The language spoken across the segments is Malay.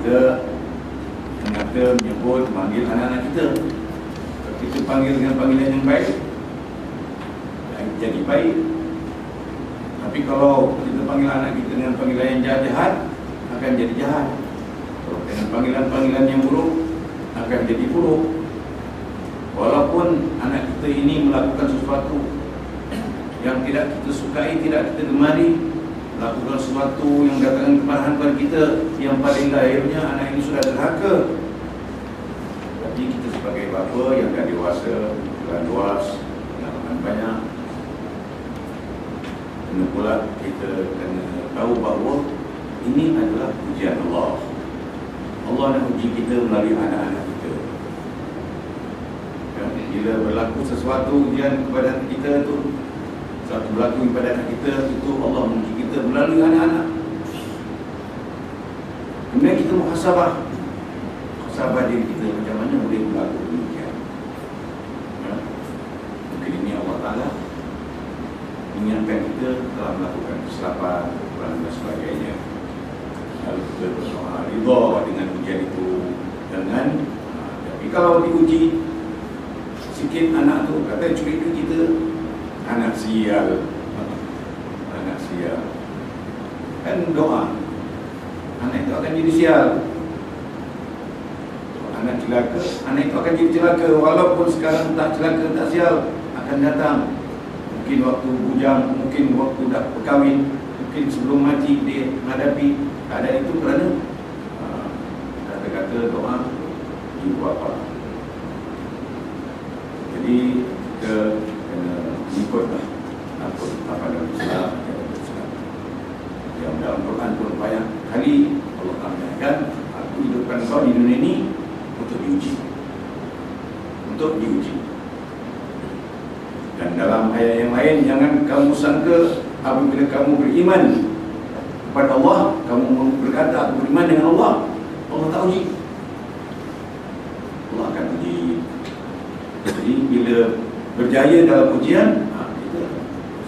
Kita mengata, menyebut, memanggil anak-anak kita. Kalau kita panggil dengan panggilan yang baik, jadi baik. Tapi kalau kita panggil anak kita dengan panggilan yang jahat, akan jadi jahat. Kalau dengan panggilan-panggilan yang buruk, akan jadi buruk. Walaupun anak kita ini melakukan sesuatu yang tidak kita sukai, tidak kita gemari, melakukan sesuatu yang datangkan kemarahan kepada kita, yang paling lahirnya anak ini sudah derhaka. Tapi kita sebagai bapa yang dah dewasa, telah luas, pengalaman banyak, kena pula kita kena tahu bahawa ini adalah ujian Allah. Allah nak uji kita melalui anak-anak kita. Bila berlaku sesuatu ujian kepada kita tu, satu berlaku kepada anak kita, itu Allah menguji kita melalui anak-anak. Kemudian kita muhasabah diri kita, macam mana boleh berlaku demikian. Mungkin ini Allah Ta'ala mengingatkan kita telah melakukan kesilapan dan sebagainya. Lalu kita berdoa ridha dengan ujian itu. Tapi kalau diuji sikit anak tu, kata curiga kita, anak sial, kan doa, anak itu akan jadi sial. Anak celaka, anak itu akan jadi celaka. Walaupun sekarang tak celaka, tak sial, akan datang. Mungkin waktu bujang, mungkin waktu dah berkahwin, mungkin sebelum mati dia menghadapi keadaan itu kerana kata-kata doa ibu bapa. Jadi kita kena ikutlah apa dalam Islam. Yang dalam Quran pun banyak kali Allah katakan, aku hidupkan kau di dunia ini untuk diuji. Dan dalam ayat yang lain, jangan kamu sangka apabila kamu beriman kepada Allah, kamu berkata aku beriman dengan Allah, Allah tak uji. Allah akan uji. Jadi bila berjaya dalam ujian, kita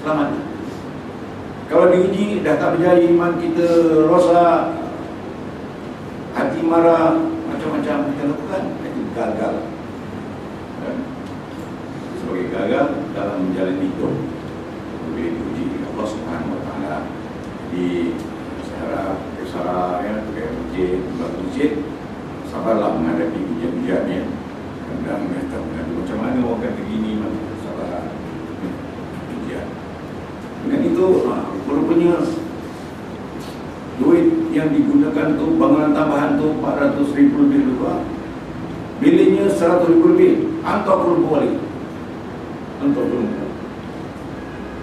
selamat. Kalau diuji dah tak berjaya, iman kita rosak, hati marah, macam-macam kita lakukan, itu gagal. Sebagai gagal dalam menjalani hidup, boleh diuji Allah Subhanahu Wa Taala. Di secara kesara ya, pakai masjid, sabarlah menghadapi ujian-ujiannya. Kadang macam mana orang kata gini, sabar ujian. Dengan itu rupanya duit yang digunakan tu, bangunan tambahan tu 400,000 lebih luar, biliknya 100,000 lebih, hantar pun balik.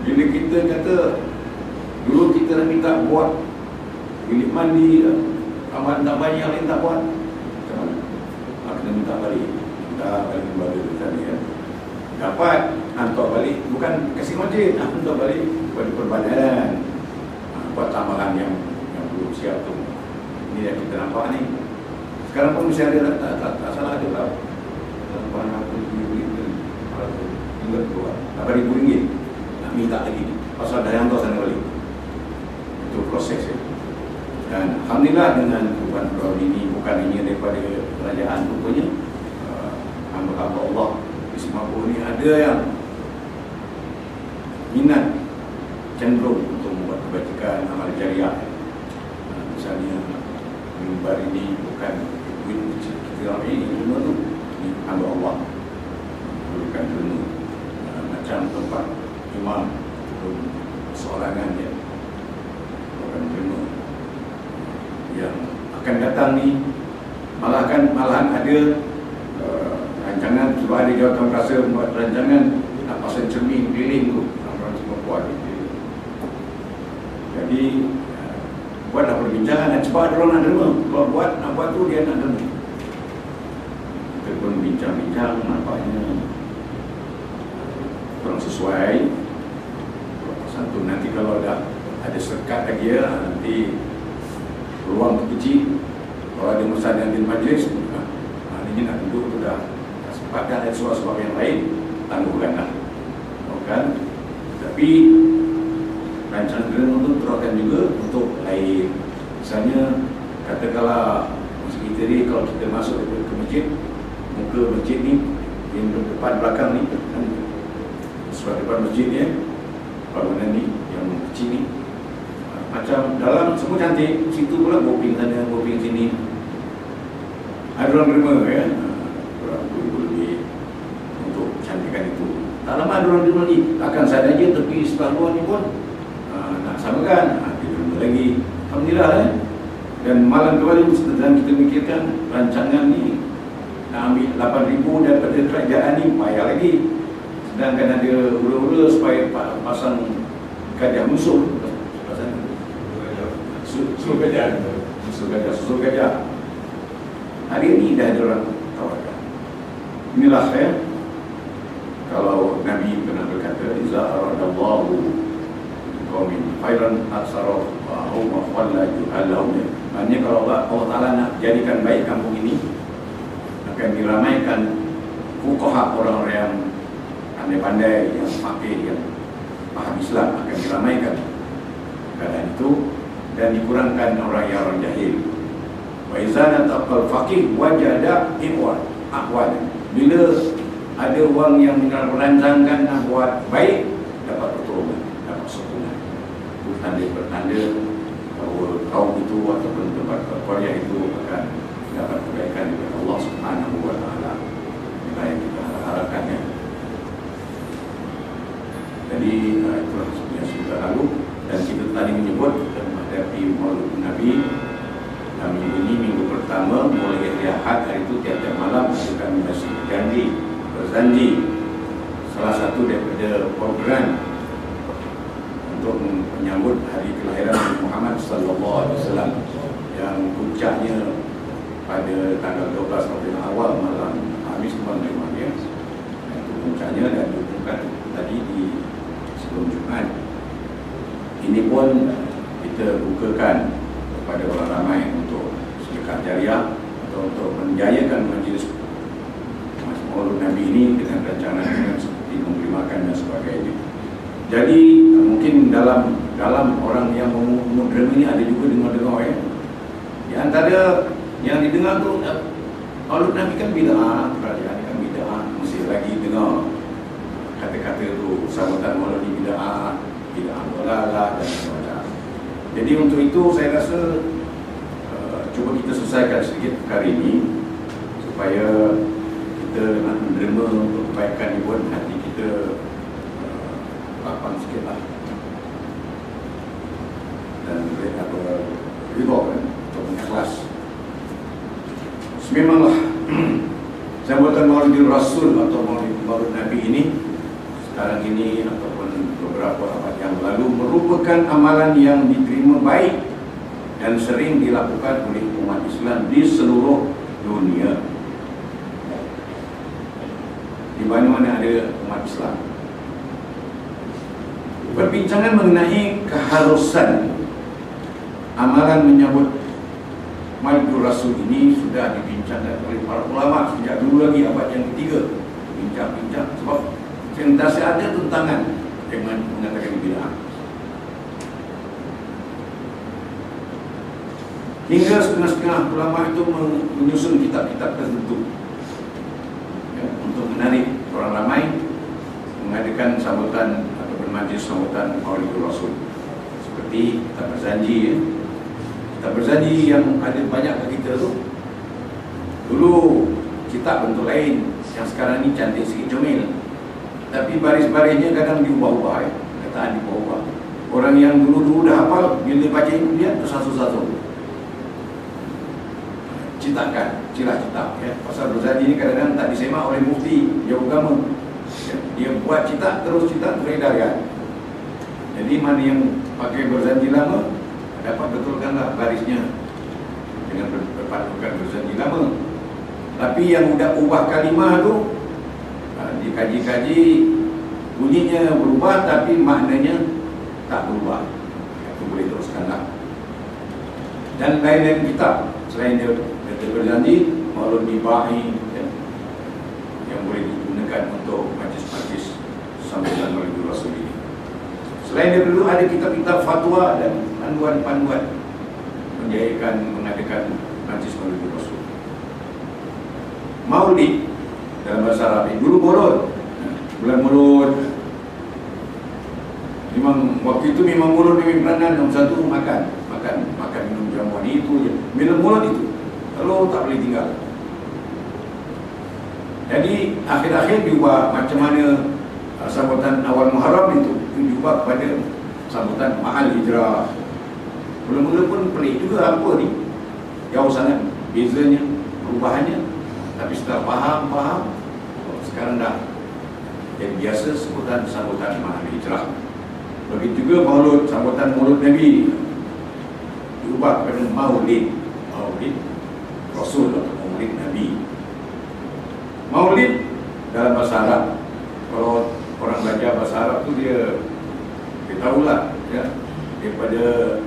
Bila kita kata dulu kita nak minta buat bilik mandi, amat tak banyak yang lain tak buat, macam mana? Kena minta balik kepada tadi kan. Dapat, hantar balik, bukan kasih masjid, hantar balik kepada perbadanan, buat tambahan yang belum siap tu. Ini yang kita nampak ni. Sekarang pun mesti ada, tak salah ada lah. Tambahan apa tinggal keluar RM8,000 nak minta lagi, pasal dah hantar sana balik. Itu proses ya. Dan alhamdulillah dengan perubahan ini, bukan hanya daripada kerajaan rupanya, hamba-hamba Allah di Singapura ni ada yang minat, cenderung untuk membuat kebajikan, amal jariah. Misalnya mimbar ini bukan duit kita ini, semua tu ni hamba Allah, bukan dunia. Macam tempat imam seorangan dia, bukan dunia. Yang akan datang ni malahan ada rancangan, sebab ada jawatan perasa membuat rancangan nak pasang cermin keliling tu, orang semua buat. Jadi buatlah perbincangan, nak cepat ada orang nak derma. Kalau nak buat tu dia nak derma. Kita pun bincang-bincang, nampaknya kurang sesuai. Pasal tu nanti kalau ada sekat lagi ya, nanti peluang tu kecil. Kalau ada masalah di majlis, ini nak duduk tu dah sepatkan ada sebab-sebab yang lain, tangguhkanlah. Kan? Tapi rancangan derma tu terutkan juga untuk lain. Misalnya katakanlah Jadi kalau kita masuk ke masjid, muka masjid ni yang depan belakang ni kan, sebab depan masjid ni bangunan ni yang kecil ni macam dalam semua cantik, situ pula boping sana, boping sini. Ada orang terima kan, orang lebih untuk cantikan itu. Tak lama ada orang terima lagi, akan saya aja tepi sebelah luar ni pun nak samakan, dia terima lagi. Alhamdulillah Dan malam kemarin sedang kita mikirkan rancangan ni nak ambil 8,000 daripada kerajaan ni payah lagi. Sedangkan ada ula-ula supaya pasang gajah musuh. Susul gajah. Hari ini dah ada orang tawarkan. Inilah kalau Nabi pernah berkata, iza aradallahu qaumin khairan aksara wa walla juhalahum. Maknanya kalau Allah Ta'ala nak jadikan baik kampung ini, akan diramaikan fuqaha, orang-orang yang pandai-pandai, yang fakih, yang paham Islam, akan diramaikan keadaan itu, dan dikurangkan orang jahil. Wa izana taqal faqih wajada ahwal. Bila ada orang yang merancangkan nak buat baik, dapat pertolongan, dapat sokongan. Itu tanda-tanda bahawa kaum itu ataupun tempat qaryah itu akan dapat kebaikan dari Allah Subhanahu wa taala. Inilah yang kita harapkan ya. Jadi itulah yang sudah lalu, dan kita tadi menyebut menghadapi Maulid Nabi. Dan minggu ini, minggu pertama, mulai hari Ahad, hari itu tiap-tiap malam kami masih berjanji salah satu daripada program untuk menyambut hari kelahiran Nabi Muhammad sallallahu alaihi wasallam yang puncaknya pada tanggal 12 Rabiul Awal malam Khamis kemarin ya. Itu puncaknya, dan diumumkan tadi di sebelum Jumaat. Ini pun kita bukakan kepada orang ramai untuk sedekah jariah atau untuk menjayakan majlis Maulid Nabi ini dengan rancangan seperti memberi makan dan sebagainya. Jadi mungkin dalam orang yang menerima ini ada juga dengar-dengar ya. Di antara yang didengar tu Maulid Nabi kan bid'ah, kerajaan kan bid'ah, mesti lagi dengar kata-kata tu, sambutan Maulid bid'ah, bid'ah dalalah dan sebagainya. Jadi untuk itu saya rasa cuba kita selesaikan sedikit perkara ini supaya kita nak menerima untuk kebaikan ni pun hati kita lapang sikit lah, dan reda kan, untuk mengikhlas. Memanglah sambutan Maulid Rasul atau Maulid Nabi ini sekarang ini ataupun beberapa abad yang lalu merupakan amalan yang diterima baik dan sering dilakukan oleh umat Islam di seluruh dunia. Di mana-mana ada umat Islam. Perbincangan mengenai keharusan amalan menyambut Maulid Rasul ini sudah dibincangkan oleh para ulama sejak dulu lagi abad yang ketiga. Bincang-bincang sebab sentiasa ada tentangan dengan mengatakan bid'ah. Hingga setengah-setengah ulama itu menyusun kitab-kitab tertentu ya, untuk menarik orang ramai mengadakan sambutan atau bermajlis sambutan Maulid Rasul. Seperti kitab berjanji ya. Kitab berjanji yang ada banyak kat kita tu, dulu kitab bentuk lain, yang sekarang ni cantik sikit, comel, tapi baris-barisnya kadang diubah-ubah ya. Kataan diubah-ubah. Orang yang dulu-dulu dah hafal, bila baca ini dia tersatu-satu citakan, citak ya. Pasal berjanji ni kadang-kadang tak disemak oleh mufti dia agama ya. Dia buat citak, terus citak beredar kan. Jadi mana yang pakai berjanji lama dapat betulkanlah barisnya dengan berpatukan berjanji lama. Tapi yang udah ubah kalimah tu dikaji-kaji, bunyinya berubah tapi maknanya tak berubah, itu boleh teruskanlah. Dan lain-lain kitab selain dia berjanji, Maulid Nibahi ya, yang boleh digunakan untuk majlis-majlis sambutan Maulid Rasul ini. Selain dia dulu ada kitab-kitab fatwa dan panduan-panduan menjayakan mengadakan majlis Maulid Rasul. Maulid dalam bahasa Arab dulu Maulud, bulan Maulud. Memang waktu itu memang Maulud ni peranan nombor satu makan minum jamuan itu je. Minum Maulud itu kalau tak boleh tinggal. Jadi akhir-akhir diubah macam mana sambutan awal Muharram itu diubah kepada sambutan Ma'al Hijrah. Mula-mula pun pelik juga apa ni, jauh sangat bezanya, perubahannya. Tapi setelah faham, sekarang dah yang biasa sebutan sambutan Ma'al Hijrah. Begitu juga Maulud, sambutan Maulud Nabi diubah kepada Maulid Rasul atau Maulid Nabi. Maulid dalam bahasa Arab, kalau orang belajar bahasa Arab tu dia tahulah ya, daripada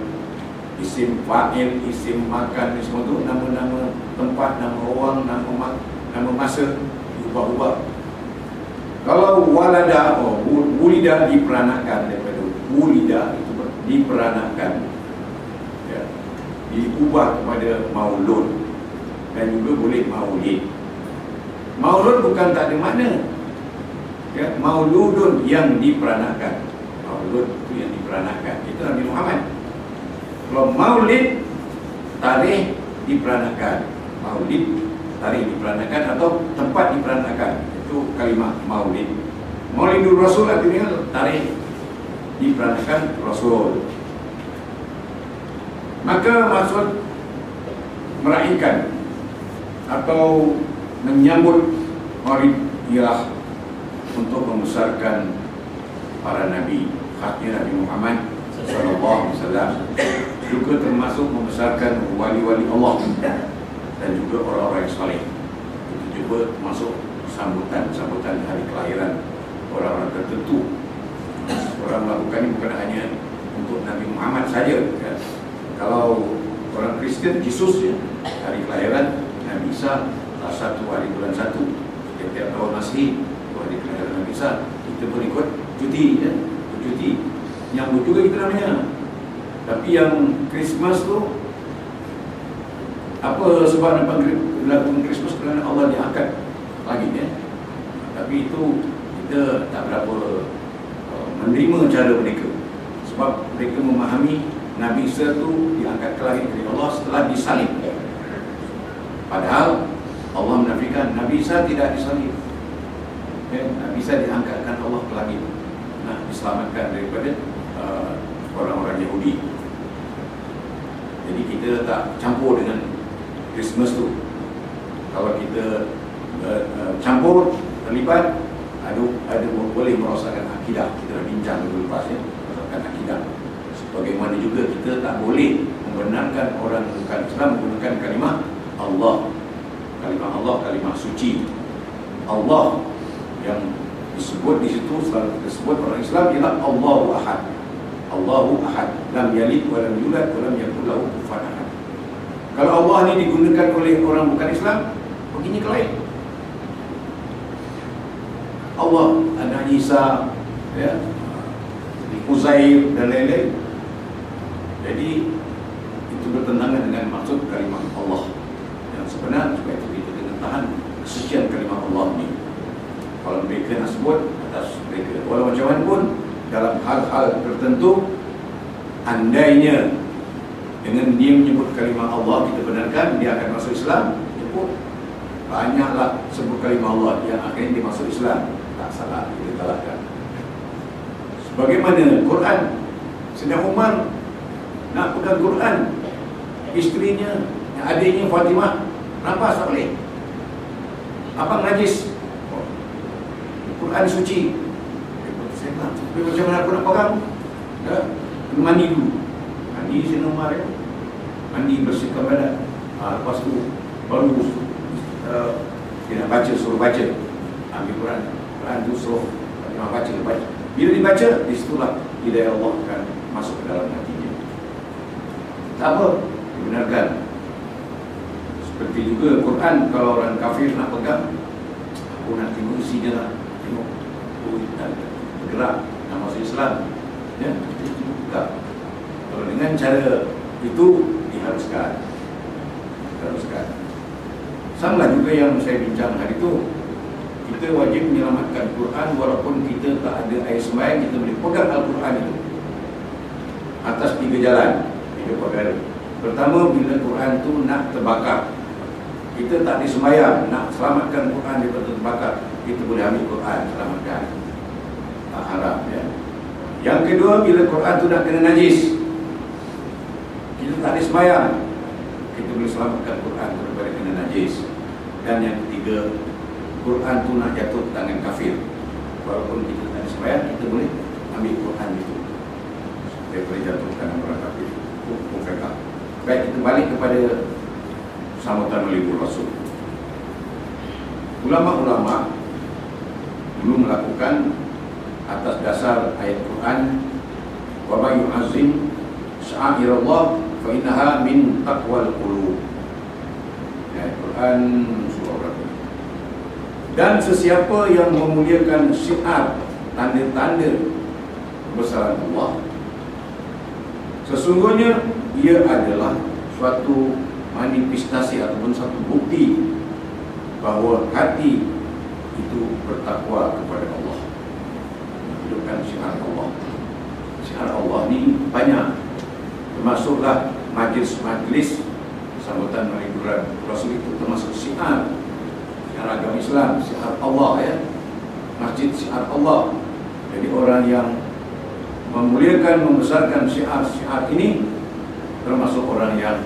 isim fa'il, isim makan ni semua tu nama-nama tempat, nama orang, nama masa diubah-ubah. Kalau walada, wulida diperanakan, daripada wulida itu diperanakan ya, diubah kepada maulud, dan juga boleh maulid. Maulud bukan tak ada makna ya, mauludun yang diperanakan. Maulud itu yang diperanakan, itu Nabi Muhammad. Kalau maulid, tarikh diperanakan. Maulid, tarikh diperanakan atau tempat diperanakan, itu kalimah maulid. Maulidur Rasul artinya tarikh diperanakan Rasul. Maka maksud meraihkan atau menyambut Maulid ialah untuk membesarkan para nabi, khasnya Nabi Muhammad SAW, juga termasuk membesarkan wali-wali Allah dan juga orang-orang yang saleh. Itu juga termasuk sambutan hari kelahiran orang-orang tertentu. Orang melakukan ini bukan hanya untuk Nabi Muhammad saja ya. Kalau orang Kristen, Yesus ya, hari kelahiran Nabi Isa salah 1 hari bulan 1 setiap tahun Masehi, hari kelahiran Nabi Isa, kita pun ikut cuti ya, cuti nyambut juga kita namanya. Tapi yang Christmas tu apa sebab nak lakukan Christmas? Kerana Allah diangkat lagi ya. Tapi itu kita tak berapa menerima cara mereka, sebab mereka memahami Nabi Isa tu diangkat ke langit dari Allah setelah disalib. Padahal Allah menafikan Nabi Isa tidak disalib ya, Nabi Isa diangkatkan Allah ke langit, nah diselamatkan daripada orang-orang Yahudi. Jadi kita tak campur dengan Christmas tu. Kalau kita campur, terlibat, ada boleh merosakkan akidah. Kita dah bincang dulu lepas ya, merosakkan akidah. Bagaimana juga kita tak boleh membenarkan orang bukan Islam menggunakan kalimah Allah. Kalimah Allah, kalimah suci. Allah yang disebut di situ, selalu disebut orang Islam ialah Allahu Ahad. Allahu Ahad, lam yalid wa lam yulad wa lam yakul lahu kufuwan ahad. Kalau Allah ni digunakan oleh orang bukan Islam, begini ke lain. Allah, anak Isa, ya, Uzair dan lain-lain. Jadi itu bertentangan dengan maksud kalimah Allah yang sebenar. Supaya itu kita kena tahan kesucian kalimah Allah ni. Kalau mereka nak sebut atas mereka, walau macam mana pun, dalam hal-hal tertentu, andainya dengan dia menyebut kalimah Allah kita benarkan dia akan masuk Islam, sebut banyaklah sebut kalimah Allah yang akhirnya dia masuk Islam, tak salah, kita salahkan. Sebagaimana Quran, Sayyidina Umar nak pegang Quran, isterinya, adiknya Fatimah rampas tak boleh. Abang najis, Quran suci. Tapi macam mana aku nak pegang? Ya, mandi dulu. Mandi Sayyidina Umar ya. Mandi bersihkan badan. Lepas tu baru dia nak baca, suruh baca. Ambil Quran tu suruh baca. Bila dibaca, disitulah hidayah Allah akan masuk ke dalam hatinya. Tak apa, dibenarkan. Seperti juga Quran, kalau orang kafir nak pegang, aku nak tengok isinya lah. Tengok, bergerak, nak masuk Islam ya, tak. Kalau dengan cara itu diharuskan. Sama juga yang saya bincang hari itu, kita wajib menyelamatkan Quran walaupun kita tak ada air sembahyang, kita boleh pegang Al-Quran itu atas 3 jalan, 3 perkara. Pertama, bila Quran tu nak terbakar, kita tak ada sembahyang, nak selamatkan Quran daripada terbakar, kita boleh ambil Quran, selamatkan. Tak haram, ya. Yang kedua, bila Quran tu nak kena najis, kita tak ada sembahyang, kita boleh selamatkan Quran daripada kena najis. Dan yang ketiga, Quran tu nak jatuh ke tangan kafir, walaupun kita tak ada sembahyang, kita boleh ambil Quran itu daripada jatuh ke tangan orang kafir. Bukan tak. Baik, kita balik kepada sambutan Maulid Rasul. Ulama-ulama dulu melakukan atas dasar ayat Quran, wa may yu'azzim sya'airallah fa innaha min taqwal qulub. Ayat Quran surah berapa? Dan sesiapa yang memuliakan syiar, tanda-tanda kebesaran Allah, sesungguhnya ia adalah suatu manifestasi ataupun satu bukti bahawa hati itu bertakwa kepada Allah. Hidupkan syiar Allah. Syiar Allah ni banyak, termasuklah majlis-majlis sambutan Maulid Rasul itu termasuk syiar agama Islam, syiar Allah, ya. Masjid syiar Allah. Jadi orang yang memuliakan, membesarkan syiar-syiar ini termasuk orang yang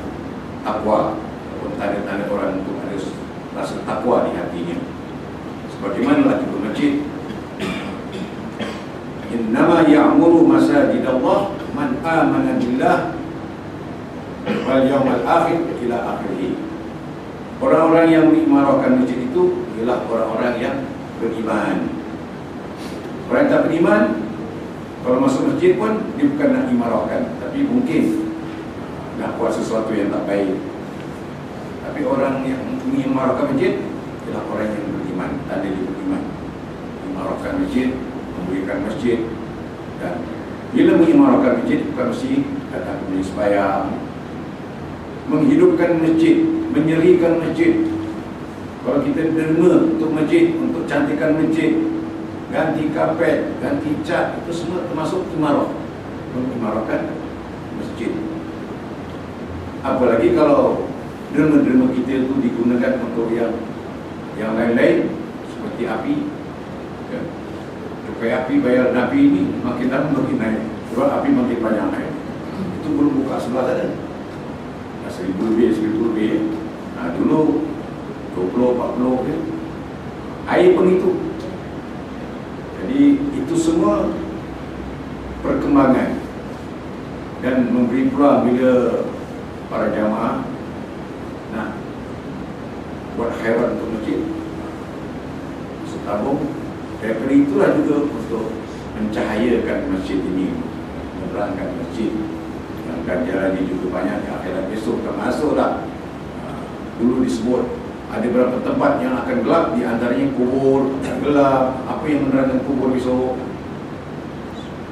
takwa, ataupun tanda-tanda orang itu ada rasa takwa di hatinya. Sebagaimana lagi bermasjid, innama ya'muru masajidallah man amana billah wal yawmal akhir ila akhirih. Orang-orang yang mengimarahkan masjid itu ialah orang-orang yang beriman. Orang yang tak beriman, kalau masuk masjid pun dia bukan nak imarahkan, tapi mungkin nak buat sesuatu yang tak baik. Tapi orang yang mengimarahkan masjid ialah orang yang beriman, tanda dia beriman. Mengimarahkan masjid, memberikan masjid. Dan bila mengimarahkan masjid, bukan mesti datang ke majlis sembahyang, menghidupkan masjid, menyerikan masjid. Kalau kita derma untuk masjid, untuk cantikan masjid, ganti kapet, ganti cat, itu semua termasuk imarah, mengimarahkan masjid. Apalagi kalau derma-derma kita itu digunakan untuk yang lain-lain, seperti api, ya. Cukai api bayar Nabi ini makin lama makin naik, sebab api makin banyak naik. Itu belum buka sebelah sana, 1,000 lebih, 1,000 lebih. Nah, dulu 20, 40, ya. Air pun itu. Jadi itu semua perkembangan. Dan memberi peluang bila para jamaah nak buat khairat untuk masjid, masuk tabung. Daripada itulah juga untuk mencahayakan masjid ini, menerangkan masjid. Dan ganjaran ini juga banyak di akhirat besok termasuk dah. Dulu disebut ada beberapa tempat yang akan gelap, di antaranya kubur akan gelap. Apa yang menerangkan kubur besok?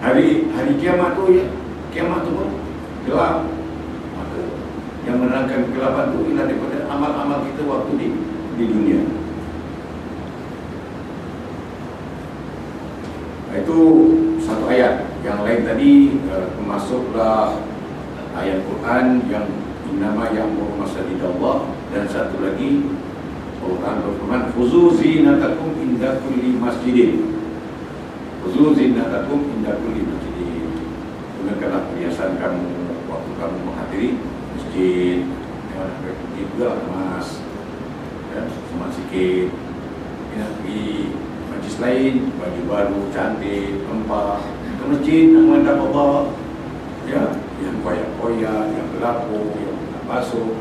Hari kiamat tu, ya, kiamat tu pun gelap. Maka yang menerangkan kegelapan tu ialah daripada amal-amal kita waktu di dunia. Itu satu ayat. Yang lain tadi termasuklah ayat Quran yang innama ya'muru masajidallah, dan satu lagi Al-Quran berfirman khuzu zinatakum inda kulli masjidin. Khuzu zinatakum inda kulli masjidin. Gunakanlah perhiasan kamu waktu kamu menghadiri masjid. Jangan pergi juga emas, ya, semak sikit. Nak pergi majlis lain, baju baru, cantik, empah. Ke masjid nak menghadap Allah, ya, yang koyak-koyak, yang berlaku, yang tak basuh,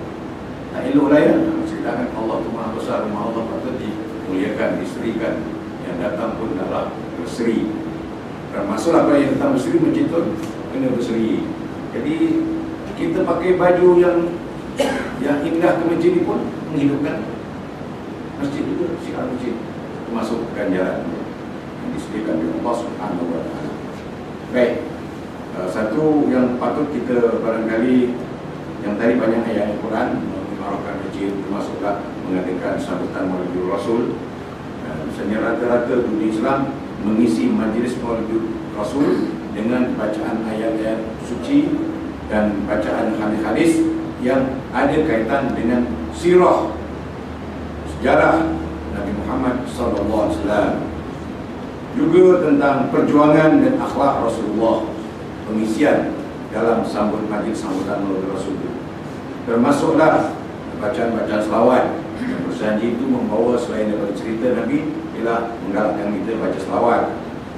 tak elok lah, ya. Sedangkan Allah tu maha besar, rumah Allah patut dimuliakan, diserikan. Yang datang pun adalah berseri. Termasuklah kalau yang datang berseri, masjid tu kena berseri. Jadi kita pakai baju yang indah ke masjid ni pun menghidupkan masjid juga, syiar masjid, termasuk ganjaran yang disediakan oleh Allah Subhanahu wa Ta'ala. Baik, satu yang patut kita barangkali, yang tadi banyak ayat Al-Quran mengimarahkan masjid, termasuklah mengadakan sambutan Maulid Rasul. Misalnya rata-rata dunia Islam mengisi majlis Maulid Rasul dengan bacaan ayat-ayat suci dan bacaan hadis-hadis yang ada kaitan dengan sirah, sejarah Nabi Muhammad SAW, juga tentang perjuangan dan akhlak Rasulullah, pengisian dalam majlis sambutan Maulid Rasul. Termasuklah bacaan-bacaan selawat yang berjanji itu membawa selain daripada cerita Nabi ialah menggalakkan kita baca selawat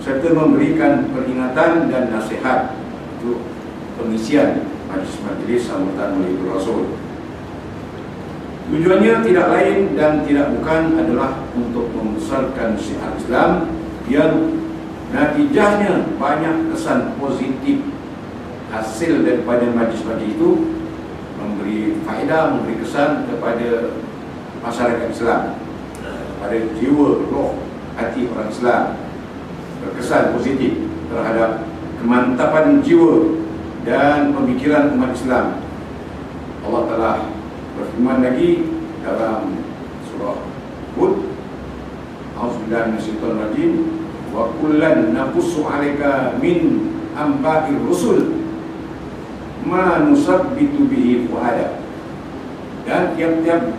serta memberikan peringatan dan nasihat. Itu pengisian majlis sambutan Maulid Rasul. Tujuannya tidak lain dan tidak bukan adalah untuk membesarkan syiar Islam yang natijahnya banyak kesan positif hasil daripada majlis-majlis itu, memberi faedah, memberi kesan kepada masyarakat Islam, pada jiwa, roh, hati orang Islam, berkesan positif terhadap kemantapan jiwa dan pemikiran umat Islam. Allah Ta'ala berfirman lagi dalam surah Hud, A'udzubillahi minasyaitonir rajim, wa kullan naqussu 'alaika min amba'ir rusul ma nusabbitu bihi fu'adak. Dan tiap-tiap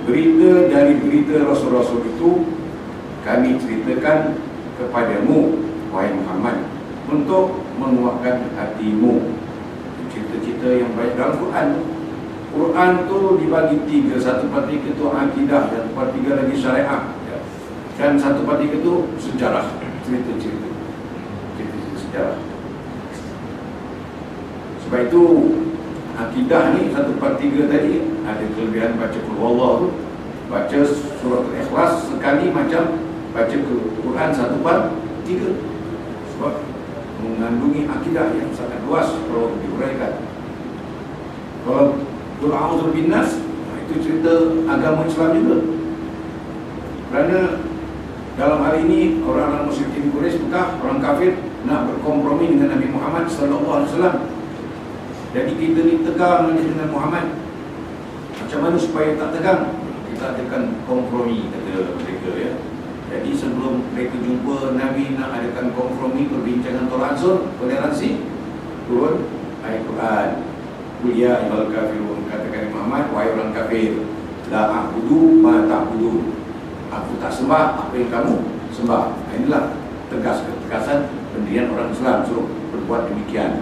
berita dari berita Rasul-Rasul itu kami ceritakan kepadamu, wahai Muhammad, untuk menguatkan hatimu. Cerita-cerita yang baik dalam Quran. Quran tu dibagi tiga, 1/3 itu akidah dan 1/3 lagi syariah, dan 1/3 itu sejarah, cerita-cerita sejarah. Sebab itu akidah ni 1/3 tadi ada kelebihan baca Qul Huwallah tu, baca surah Al-Ikhlas sekali macam baca Quran 1/3, sebab mengandungi akidah yang sangat luas kalau diuraikan. Kalau Qul A'udzu Binnas, itu cerita agama Islam juga. Kerana dalam hari ini orang-orang musyrikin Quraisy Mekah, orang kafir nak berkompromi dengan Nabi Muhammad SAW. Jadi kita ni tegang dengan Muhammad. Macam mana supaya tak tegang? Kita adakan kompromi, kata mereka, ya. Jadi sebelum mereka jumpa Nabi nak adakan kompromi, perbincangan toleransi, turun ayat Quran. Qul ya ayyuhal kafirun, katakan Muhammad, wahai orang kafir, la a'budu ma ta'budun, aku tak sembah apa yang kamu sembah. Inilah tegasan pendirian orang Islam, suruh berbuat demikian.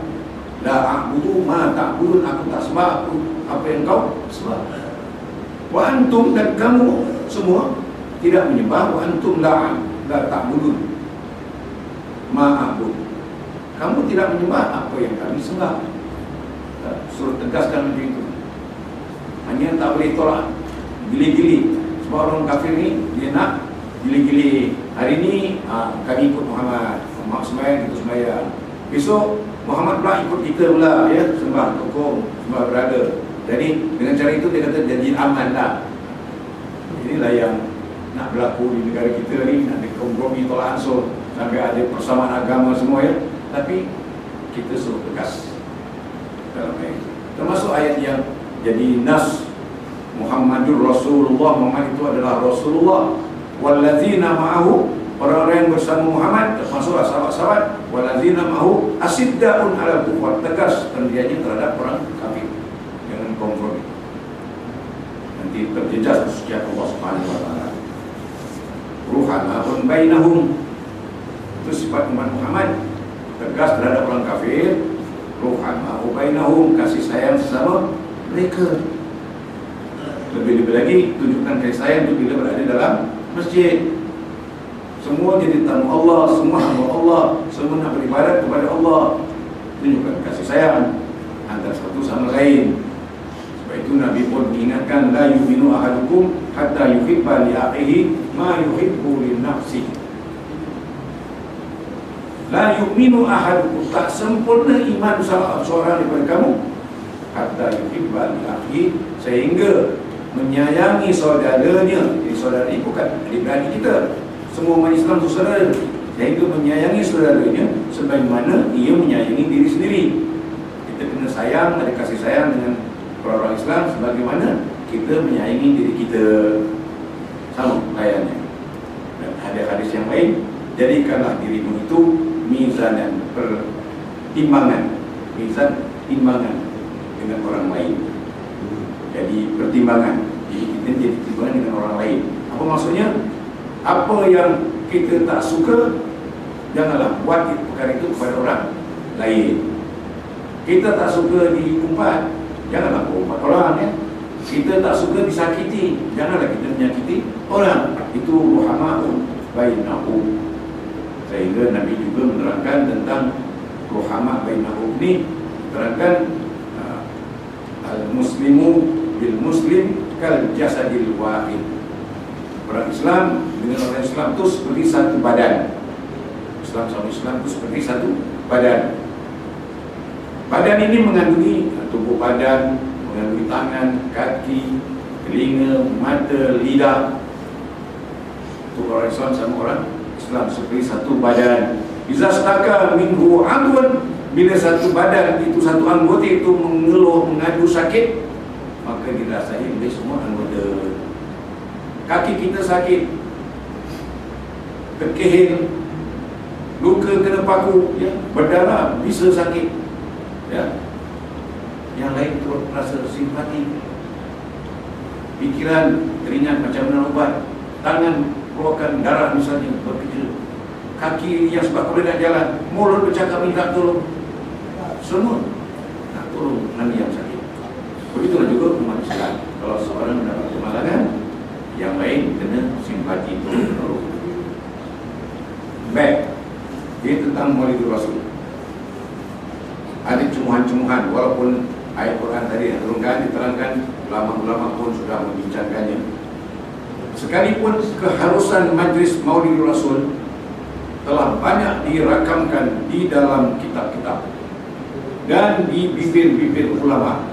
La a'budu ma ta'budun, aku tak sembah apa yang kau sembah. Wa antum, dan kamu semua tidak menyembah. Wa antum la ta'budun ma a'bud, kamu tidak menyembah apa yang kami sembah. Suruh tegaskan macam itu. Hanya tak boleh tolak gili-gili. Sebab orang kafir ni dia nak gili-gili. Hari ni kami ikut Muhammad sembahyang, kita sembahyang. Besok Muhammad pula ikut kita pula, ya, sembah tokoh, sembah berada. Jadi dengan cara itu dia kata jadi aman lah. Inilah yang nak berlaku di negara kita ni. Nak ada kompromi tolak ansur sampai ada persamaan agama semua, ya. Tapi kita suruh tegas dalam ayat itu. Termasuk ayat yang jadi nas, Muhammadur Rasulullah, Muhammad itu adalah Rasulullah. Wallazina ma'ahu, orang-orang yang bersama Muhammad, termasuklah sahabat-sahabat. Wallazina ma'ahu asiddaun 'alal kufar, tegas pendiriannya terhadap orang kafir, jangan kompromi. Nanti terjejas kesucian Allah Subhanahu wa taala. Ruhamaun bainahum, itu sifat umat Muhammad, tegas terhadap orang kafir. Ruhamaun bainahum, kasih sayang sesama mereka. Lebih-lebih lagi tunjukkan kasih sayang itu bila berada dalam masjid. Semua jadi tamu Allah, semua hamba Allah, semua nak beribadat kepada Allah. Tunjukkan kasih sayang antara satu sama lain. Sebab itu Nabi pun mengingatkan, la yu'minu ahadukum hatta yuhibba li akhihi ma yuhibbu li nafsihi. La yu'minu ahadukum, tak sempurna iman salah seorang daripada kamu, hatta yuhibba li akhihi, sehingga menyayangi saudaranya. Jadi saudara ini bukan adik-beradik kita, semua umat Islam itu saudara, sehingga menyayangi saudaranya sebagaimana ia menyayangi diri sendiri. Kita kena sayang, ada kasih sayang dengan orang-orang Islam sebagaimana kita menyayangi diri kita, sama layannya. Dan ada hadis yang lain, jadikanlah dirimu itu mizan dan pertimbangan, mizan timbangan dengan orang lain. Jadi pertimbangan, jadi kita jadi timbangan dengan orang lain. Apa maksudnya? Apa yang kita tak suka, janganlah buat perkara itu kepada orang lain. Kita tak suka diumpat, janganlah umpat orang, ya. Kita tak suka disakiti, janganlah kita menyakiti orang. Itu ruhama'un bainahum. Sehingga Nabi juga menerangkan tentang ruhama' bainahum ini, terangkan al-muslimu bil muslim kal jasadil wahid. Orang Islam dengan orang Islam itu seperti satu badan. Islam sama Islam itu seperti satu badan. Badan ini mengandungi tubuh badan, mengandungi tangan, kaki, telinga, mata, lidah. Itu orang Islam sama orang Islam seperti satu badan. Iza staka minhu adwan, bila satu badan itu, satu anggota itu mengeluh, mengadu sakit, maka dirasai oleh semua anggota. Kaki kita sakit, terkehil, luka kena paku, ya, berdarah, bisa sakit, ya. Yang lain turut rasa simpati. Pikiran teringat macam mana ubat. Tangan keluarkan darah misalnya, bekerja. Kaki yang sebab boleh nak jalan, mulut bercakap minta tolong. Semua nak tolong nanti yang sakit. Begitulah juga umat Islam. Kalau seorang mendapat kemalangan, yang lain kena simpati tolong. Baik, ini tentang Maulidur Rasul. Ada cumuhan-cumuhan, walaupun ayat Quran tadi yang turunkan diterangkan, ulama-ulama pun sudah membincangkannya. Sekalipun keharusan majlis Maulidur Rasul telah banyak dirakamkan di dalam kitab-kitab dan di bibir-bibir ulama,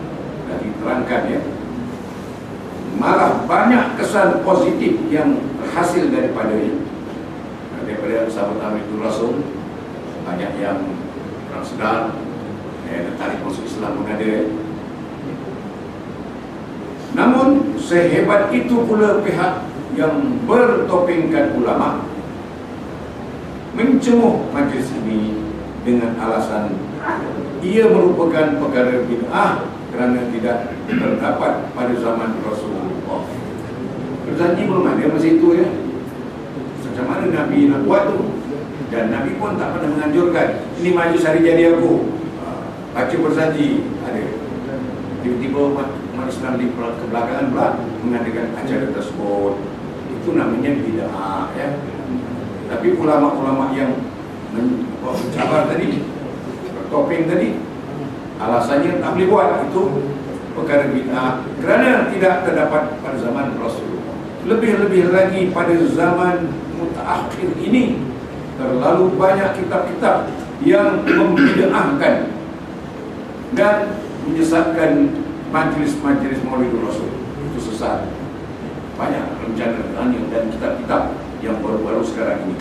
dan diterangkan, ya, malah banyak kesan positif yang terhasil daripadanya. Daripada sahabat Maulidur Rasul, banyak yang orang sedar, tertarik masuk Islam pun ada. Namun sehebat itu pula pihak yang bertopengkan ulama mencemuh majlis ini dengan alasan ia merupakan perkara bid'ah kerana tidak terdapat pada zaman Rasulullah. Berjanji belum ada masa itu, ya. Macam mana Nabi nak buat tu? Dan Nabi pun tak pernah menganjurkan, ini majlis hari jadi aku, baca berjanji, ada. Tiba-tiba umat Islam di kebelakangan pula mengadakan acara tersebut. Itu namanya bid'ah, ya. Tapi ulama-ulama yang mencabar tadi, bertopeng tadi, alasannya tak boleh buat itu perkara bid'ah kerana tidak terdapat pada zaman Rasulullah. Lebih-lebih lagi pada zaman mutaakhir ini, terlalu banyak kitab-kitab yang membid'ahkan dan menyesatkan majlis-majlis Maulidur Rasul. Itu sesat. Banyak rencana dan kitab-kitab yang baru-baru sekarang ini.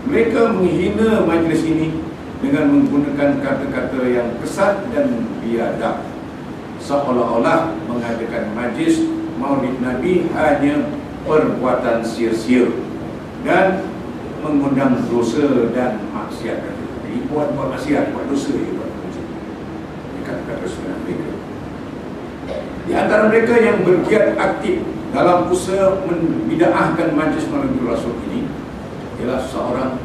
Mereka menghina majlis ini dengan menggunakan kata-kata yang kesat dan biadab, seolah-olah mengadakan majlis Maulid Nabi hanya perbuatan sia-sia dan mengundang dosa dan maksiat. Jadi buat maksiat, buat dosa, buat maksiat. Kata-kata sunnah mereka. Di antara mereka yang bergiat aktif dalam usaha membid'ahkan majlis Maulidur Rasul ini ialah seorang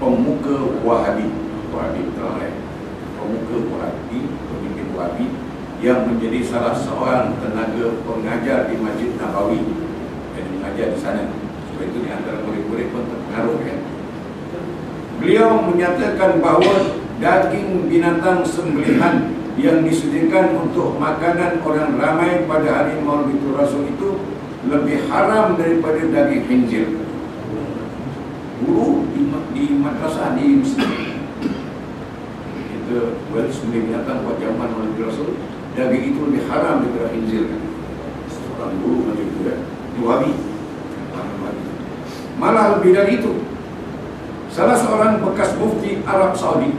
pemuka Wahabi, pemuka Wahabi, pemimpin Wahabi yang menjadi salah seorang tenaga pengajar di Masjid Nabawi dan mengajar di sana. Sebab itu di antara murid-murid pun terpengaruh, kan. Beliau menyatakan bahawa daging binatang sembelihan yang disediakan untuk makanan orang ramai pada hari Maulidur Rasul itu lebih haram daripada daging khinzir. Guru di madrasah di Mesir, kita buat sembelih binatang buat jamuan Maulidur Rasul, daging itu lebih haram daripada khinzir, kan. Seorang guru macam itu, kan. Di Wahabi. Malah lebih dari itu, salah seorang bekas mufti Arab Saudi,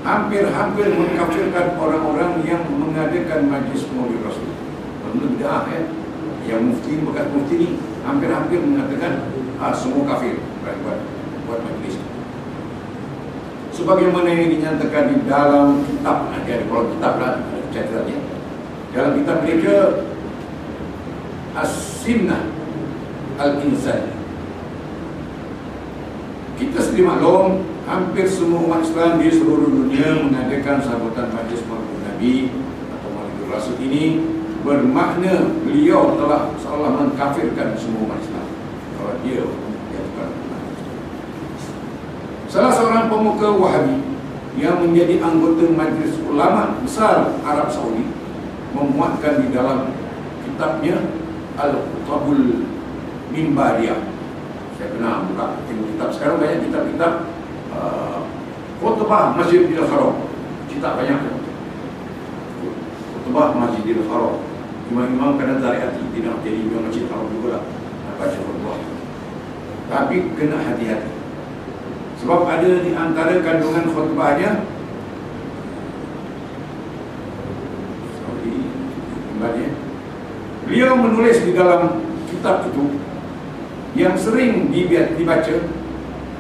hampir-hampir mengkafirkan orang-orang yang mengadakan majlis Maulid Rasul. Benda bid'ah ya. Yang mufti, bekas mufti ni hampir-hampir mengatakan semua kafir buat majlis. Sebagaimana yang dinyatakan di dalam kitab, dia ada kolom kitab lah, catatannya. Dalam kitab mereka As-Sinnah Al-Insan. Kita sedia maklum, hampir semua umat Islam di seluruh dunia mengadakan sambutan majlis Maulid Nabi atau Maulid Rasul ini, bermakna beliau telah seolah mengkafirkan semua umat Islam. Kalau dia bukan. Salah seorang pemuka Wahabi yang menjadi anggota Majlis Ulama Besar Arab Saudi memuatkan di dalam kitabnya Al-Qutabul Mimbariyah. Saya pernah buka kitab, sekarang banyak kitab-kitab khutbah Masjidil Haram. Kitab banyak. Khutbah Masjidil Haram. Imam-imam kadang tarik hati, tidak jadi imam Masjidil Haram juga lah, nak baca khutbah. Tapi kena hati-hati, sebab ada di antara kandungan khutbahnya beliau menulis di dalam kitab itu yang sering dibaca,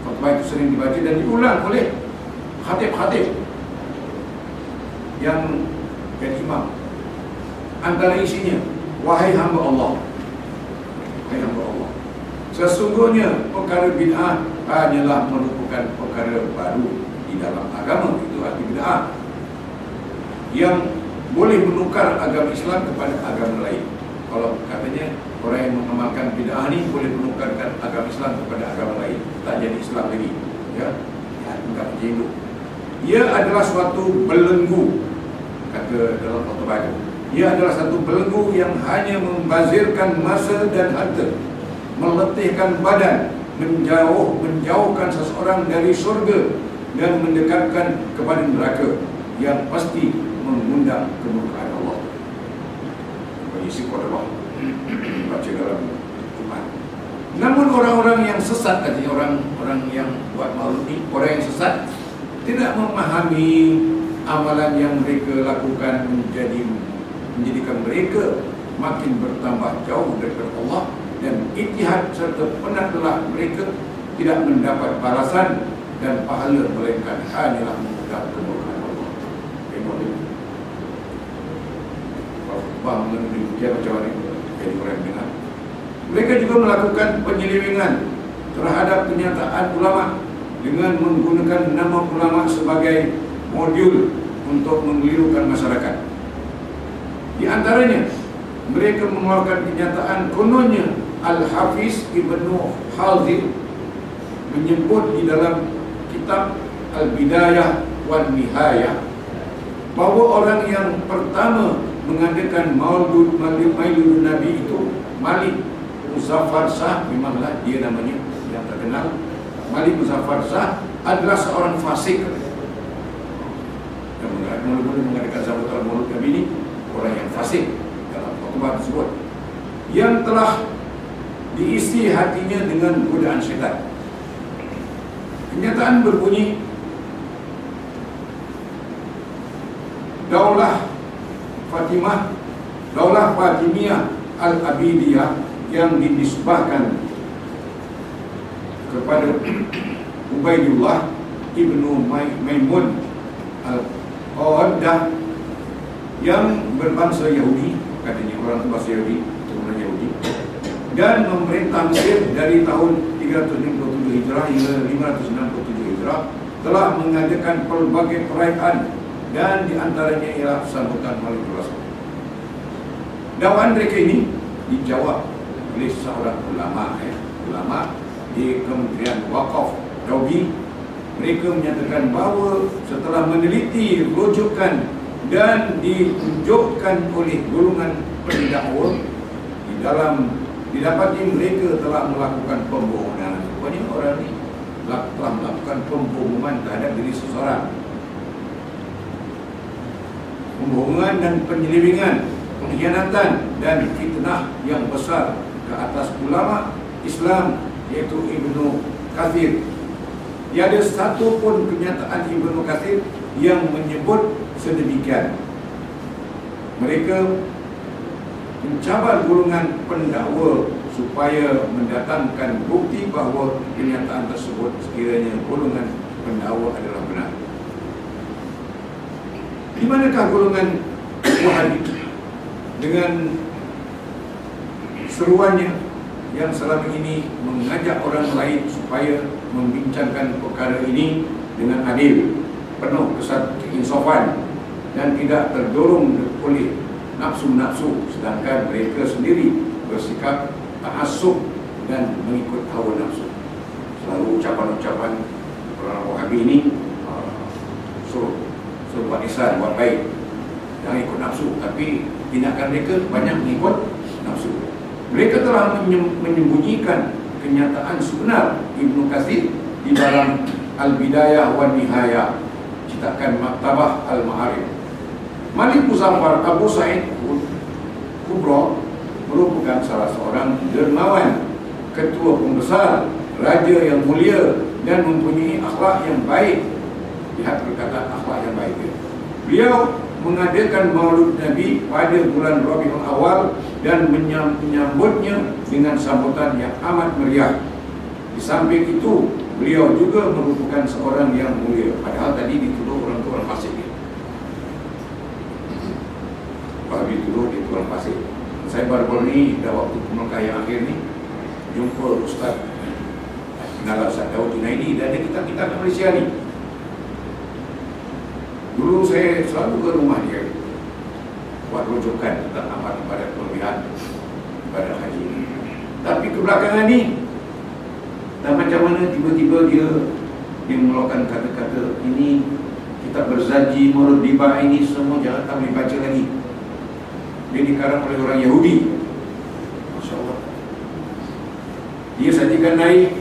khutbah itu sering dibaca dan diulang oleh khatib-khatib yang jadi imam. Antara isinya, wahai hamba Allah, wahai hamba Allah, sesungguhnya perkara bid'ah hanyalah merupakan perkara baru di dalam agama. Itu arti bid'ah, yang boleh menukar agama Islam kepada agama lain. Kalau katanya orang yang mengamalkan bid'ah ni boleh menukarkan agama Islam kepada agama lain, tak jadi Islam lagi. Ya, bukan macam itu. Ia adalah suatu belenggu, kata dalam khutbah itu. Ia adalah satu belenggu yang hanya membazirkan masa dan harta, meletihkan badan, menjauhkan seseorang dari surga dan mendekatkan kepada neraka, yang pasti mengundang kemurkaan Allah. Isi khutbah baca dalam Jumat. Namun orang-orang yang sesat, katanya orang yang buat maulid ini, orang yang sesat tidak memahami amalan yang mereka lakukan menjadikan mereka makin bertambah jauh daripada Allah, dan ijtihad serta penat lelah mereka tidak mendapat balasan dan pahala, melainkan hanyalah mengundang kemurkaan Allah. Mengenai demikian macam mana jadi orang dengar. Mereka juga melakukan penyelewengan terhadap kenyataan ulama dengan menggunakan nama ulama sebagai modul untuk mengelirukan masyarakat. Di antaranya, mereka mengeluarkan kenyataan kononnya Al-Hafiz Ibnu Halzim menyebut di dalam kitab Al-Bidayah wan Nihayah bahawa orang yang pertama mengadakan Maulid Nabi itu Malik Muzaffar Shah. Memanglah dia namanya yang terkenal. Malik Muzaffar Shah adalah seorang fasik. Yang mula-mula mengadakan sambutan Maulid Nabi ini orang yang fasik dalam khutbah tersebut, yang telah diisi hatinya dengan godaan syaitan. Kenyataan berbunyi, Daulah Fatimiyah Al-Abidiyah yang dinisbahkan kepada Ubaidullah Ibnu Maimun Al-Qawaddah yang berbangsa Yahudi, katanya orang berbangsa Yahudi, keturunan Yahudi, dan memerintah Mesir dari tahun 367 Hijrah hingga 567 Hijrah, telah mengadakan pelbagai perayaan, dan diantaranya ialah sambutan Maulid Rasul. Dakwaan mereka ini dijawab oleh seorang ulama di Kementerian Wakaf Saudi. Mereka menyatakan bahawa setelah meneliti rujukan dan ditunjukkan oleh golongan pendakwa di dalam didapati mereka telah melakukan pembohongan. Rupanya orang ini telah melakukan pembohongan terhadap diri seseorang. Pembohongan dan penyelewengan, pengkhianatan dan fitnah yang besar ke atas ulama Islam, iaitu Ibnu Katsir. Tiada satu pun kenyataan Ibnu Katsir yang menyebut sedemikian. Mereka mencabar golongan pendakwa supaya mendatangkan bukti bahawa kenyataan tersebut sekiranya golongan pendakwa adalah benar. Di manakah golongan Wahabi dengan seruannya yang selama ini mengajak orang lain supaya membincangkan perkara ini dengan adil, penuh kesan keinsafan dan tidak terdorong oleh nafsu-nafsu, sedangkan mereka sendiri bersikap ta'assub dan mengikut hawa nafsu. Selalu ucapan-ucapan orang Wahabi ini suruh buat ihsan, buat baik, jangan ikut nafsu, tapi tindakan mereka banyak mengikut nafsu. Mereka telah menyembunyikan kenyataan sebenar Ibnu Katsir di dalam Al-Bidayah wa Nihayah, cetakan Maktabah Al-Ma'arif. Malik Muzaffar Abu Sa'id Kubra merupakan salah seorang dermawan, ketua pembesar, raja yang mulia dan mempunyai akhlak yang baik. Lihat perkataan akhlak yang baik. Beliau mengadakan Maulid Nabi pada bulan Rabiul Awal dan menyambutnya dengan sambutan yang amat meriah. Di samping itu, beliau juga merupakan seorang yang mulia. Padahal tadi dituduh orang tu orang fasik. Wahabi dituduh dia orang fasik. Saya baru-baru ni, dah waktu pemulkah yang akhir ni, jumpa Ustaz Nala Ustaz Daud Junaidi dan ada kitab-kitab Malaysia ni. Dulu saya selalu ke rumah dia buat rujukan tentang amal ibadat kelebihan ibadat haji. Tapi kebelakangan ni, dan macam mana tiba-tiba dia mengeluarkan kata-kata ini, kita berzaji Maulid Diba ini semua jangan tak boleh baca lagi. Dia dikarang oleh orang Yahudi. Masya Allah. Dia sajikan naik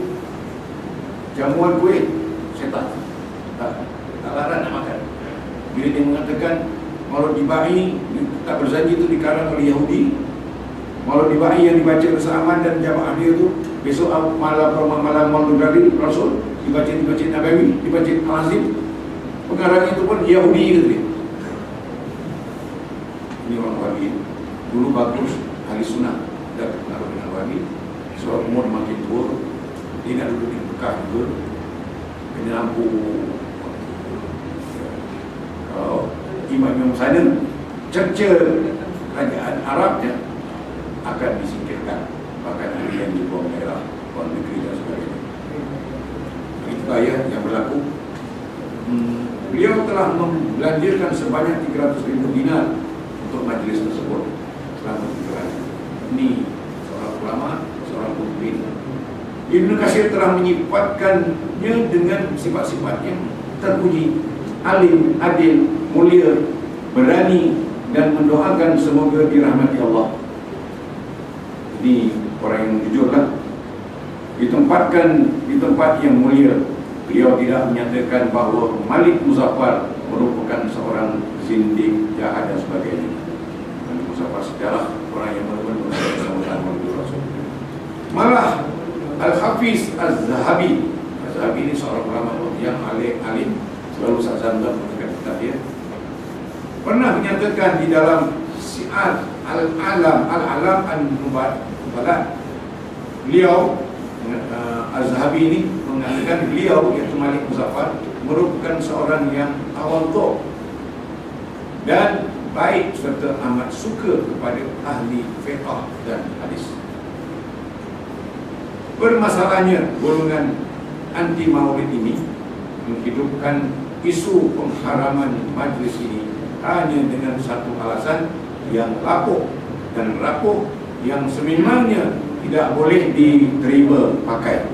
jamuan kuih, saya tak larang nak makan. Bila dia mengatakan Maulid Diba ini tak berzaji itu dikarang oleh Yahudi, Maulid Diba yang dibaca bersama dan jamaah dia tu besok malam Maulid Nabi Rasul dibaca di Masjid Nabawi, dibaca Al-Azim, pengarang itu pun Yahudi gitu dia. Ini orang Wahabi. Dulu bagus ahli sunnah dan pengaruh dengan Wahabi. Sebab umur makin tua, dia nak duduk di Mekah juga, kena lampu. Kalau imam-imam sana, cerca kerajaan Arabnya akan disingkirkan, bahkan ada yang dibuang daerah luar negeri dan sebagainya. Begitulah ya yang berlaku. Beliau telah membelanjakan sebanyak 300,000 dinar untuk majlis tersebut selama 3 hari. Ini seorang ulama, seorang pemimpin. Ibnu Katsir telah menyifatkannya dengan sifat-sifat yang terpuji: alim, adil, mulia, berani, dan mendoakan semoga dirahmati Allah. Ini orang yang jujurlah. Ditempatkan di tempat yang mulia. Beliau tidak menyatakan bahawa Malik Muzaffar merupakan seorang zindik, jahat dan sebagainya. Malik Muzaffar sejarah orang yang benar-benar bersama-sama dengan Rasul. Malah Al-Hafiz Az-Zahabi, Az-Zahabi ini seorang ulama yang alim, selalu sazam dalam kitab dia, pernah menyatakan di dalam Si'at Al-Alam An-Nubalat, beliau Az-Zahabi ini mengatakan beliau, iaitu Malik Muzaffar, merupakan seorang yang tawadhu dan baik serta amat suka kepada ahli fiqh dan hadis. Bermasalahnya golongan anti maulid ini menghidupkan isu pengharaman majlis ini hanya dengan satu alasan yang lapuk dan rapuh, yang sememangnya tidak boleh diterima pakai.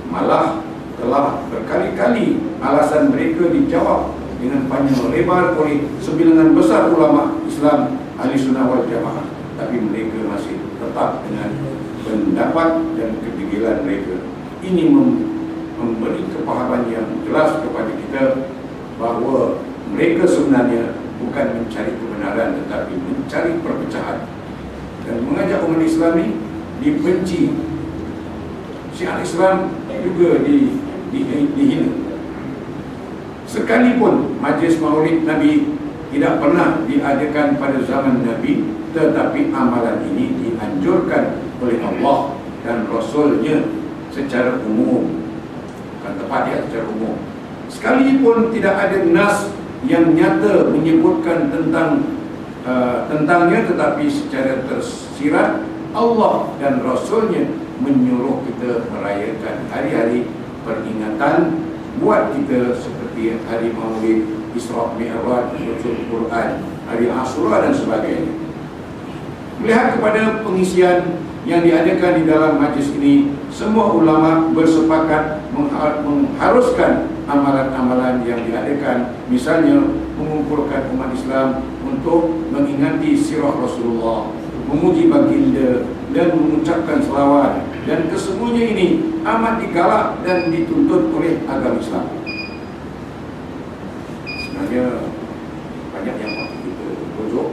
Malah telah berkali-kali alasan mereka dijawab dengan panjang lebar oleh sebilangan besar ulama Islam Ahli Sunnah wal Jamaah, tapi mereka masih tetap dengan pendapat dan kedegilan mereka. Ini memberi kepahaman yang jelas kepada kita bahawa mereka sebenarnya bukan mencari kebenaran, tetapi mencari perpecahan dan mengajak umat Islam ini dibenci. Syiar Islam juga dihina. Sekalipun majlis maulid Nabi tidak pernah diadakan pada zaman Nabi, tetapi amalan ini dianjurkan oleh Allah dan Rasulnya secara umum. Bukan tepat ya, secara umum. Sekalipun tidak ada nas yang nyata menyebutkan tentangnya, tetapi secara tersirat Allah dan Rasulnya menyuruh kita merayakan hari-hari peringatan buat kita seperti hari Maulid, Isra Mi'raj, Nuzul Quran, hari Asyura dan sebagainya. Melihat kepada pengisian yang diadakan di dalam majlis ini, semua ulama bersepakat mengharuskan amalan-amalan yang diadakan, misalnya mengumpulkan umat Islam untuk mengingati sirah Rasulullah, memuji baginda dan mengucapkan selawat, dan kesemuanya ini amat digalak dan dituntut oleh agama Islam. Sebenarnya banyak yang patut kita rujuk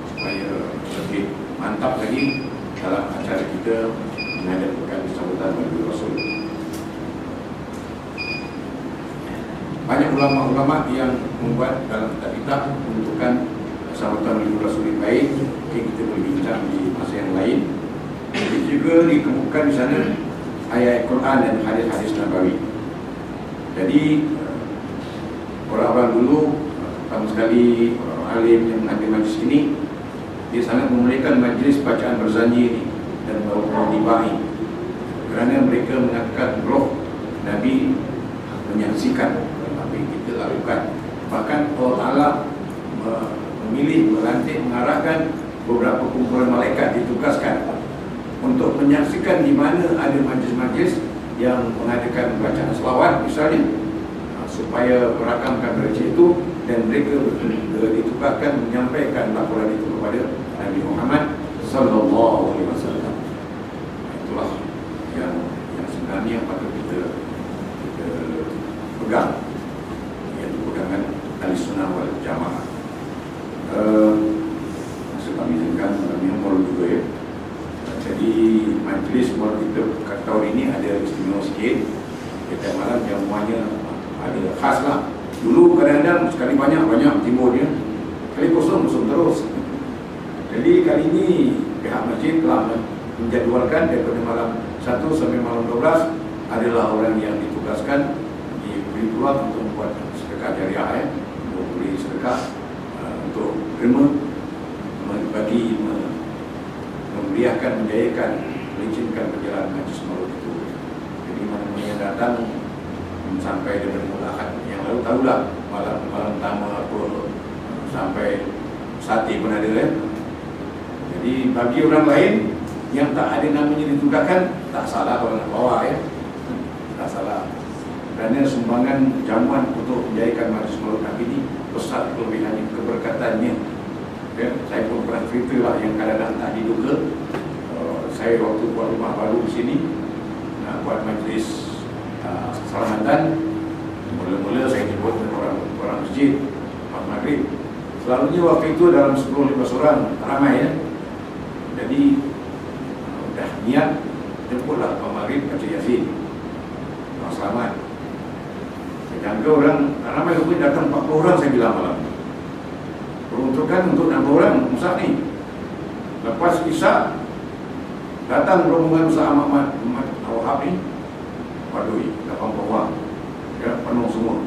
supaya lebih mantap lagi dalam acara kita mengadakan sambutan Maulid Rasul. Banyak ulama-ulama yang membuat dalam kitab-kitab menentukan sambutan Maulid Rasul yang baik. Mungkin kita boleh bincang di masa yang lain. Jadi juga dikemukakan di sana ayat Quran dan hadis-hadis Nabawi. Jadi orang-orang dulu, pertama sekali orang alim yang menghadiri majlis ini, dia sangat memuliakan majlis bacaan berzanji ini dan dibahi, kerana mereka mengatakan roh Nabi menyaksikan apa yang kita lakukan. Bahkan Allah Ta'ala memilih, melantik, mengarahkan beberapa kumpulan malaikat ditugaskan untuk menyaksikan di mana ada majlis-majlis yang mengadakan bacaan selawat misalnya, supaya merakamkan derajat itu, dan mereka ditugaskan menyampaikan laporan itu kepada Nabi Muhammad sallallahu alaihi wasallam. Itulah yang sebenarnya patut kita pegang, iaitu pegangan Ahlussunnah wal Jamaah. Maksud kami izinkan kami umur juga ya. Jadi majlis maulid kita tahun ini ada istimewa sikit. Setiap malam jamuannya ada khas lah. Dulu kadang-kadang sekali banyak timbulnya, kali kosong terus. Jadi kali ini pihak masjid telah menjadwalkan daripada malam 1 sampai malam 12 adalah orang yang ditugaskan, diberi peluang untuk membuat sedekah jariah, untuk beri sedekah, untuk bagi memeriahkan, menjayakan, melicinkan perjalanan majlis maulid itu. Jadi mana-mana yang datang sampai daripada mulai Ahad yang lalu, tahulah malam pertama apa sampai sate pun ada kan. Jadi bagi orang lain yang tak ada namanya ditugaskan, tak salah kalau nak bawa ya, tak salah. Kerana sumbangan jamuan untuk menjayakan majlis maulid Nabi ini besar kelebihannya, keberkatannya. Ya, saya pun pernah cerita lah yang kadang-kadang tak diduga. Saya waktu buat rumah baru di sini, buat majlis Salamatan, mula-mula saya jemput orang masjid maghrib. Selalunya waktu itu dalam 10-15 orang, ramai ya. Jadi dah niat jemputlah maghrib baca Yasin, selamat. Saya jangka orang ramai, rupanya datang 40 orang saya bilang malam. Peruntukan untuk 60 orang Musa ni. Lepas Isyak datang rombongan Ustaz Ahmad Wahab ni, waduh, 80 orang ya, penuh semua.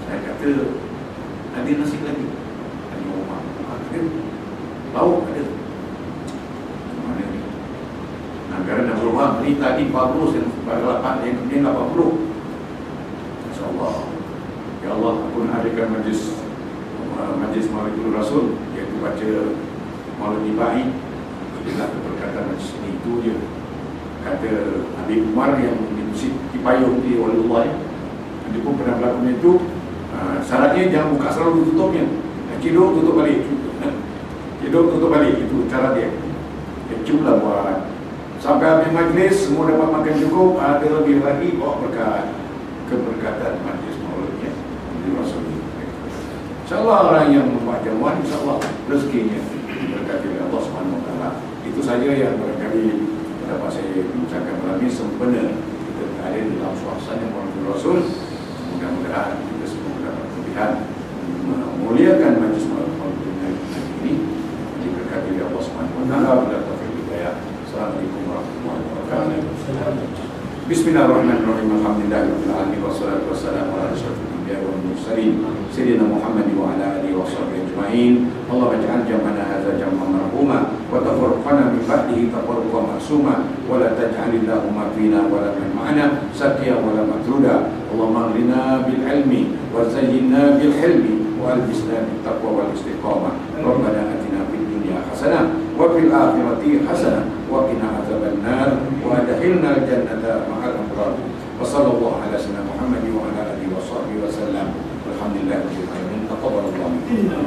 Saya kata, ada nasi lagi, ada rumah, ada lauk, ada mana ni. Negara 60 orang ni, tadi 40 dan 8 yang 80. InsyaAllah ya Allah, aku nak adakan majlis Maulid Rasul, iaitu baca Maulid Ibahi. Itulah keberkatan majlis ini, itu je. Kata Habib Umar yang di Masjid Kipayung di Waliullah, dia pun pernah berlaku itu. Syaratnya jangan buka selalu tutupnya, ciduk tutup balik, ciduk tutup balik, itu cara dia. Cukuplah buat sampai habis majlis, semua dapat makan cukup, ada lebih lagi bawa berkat, keberkatan majlis maulidnya di Rasul. InsyaAllah orang yang membuat jamuan, insyaAllah rezekinya berkati oleh Allah Subhanahu Wa Taala. Itu saja yang barangkali dapat saya bincangkan malam ini, sempena kita berada dalam suasana Maulid Rasul. Mudah-mudahan kita menyaksikan, memuliakan majlis maulid ini diberkati oleh Allah Subhanahu wa taala. Bila taufiq hidayah. Assalamualaikum warahmatullahi wabarakatuh. Bismillahirrahmanirrahim. Alhamdulillahirabbil alamin wassalatu wassalamu ala asyrofil anbiya'i wal mursalin sayyidina Muhammad wa ala alihi washabbihi ajma'in. Allahumma ij'al jam'ana hadza jam'an marhuma wa tafarraqana min ba'dihi tafarruqan ma'suma wa la taj'alillahumma fina wa la min ma'ana saqiya wa la matruda. Allahumma aghnina bil ilmi wa zayyinna bil hilmi wa albisna bit taqwa wal istiqamah. Rabbana atina fid dunya hasanah wa fil akhirati hasanah wa qina adzaban nar wa adkhilna al jannata ma'al abrar. Wa sallallahu ala sayyidina Muhammad wa ala alihi wa sahbihi wa sallam. Alhamdulillahirabbil alamin. Taqabbalallahu minna.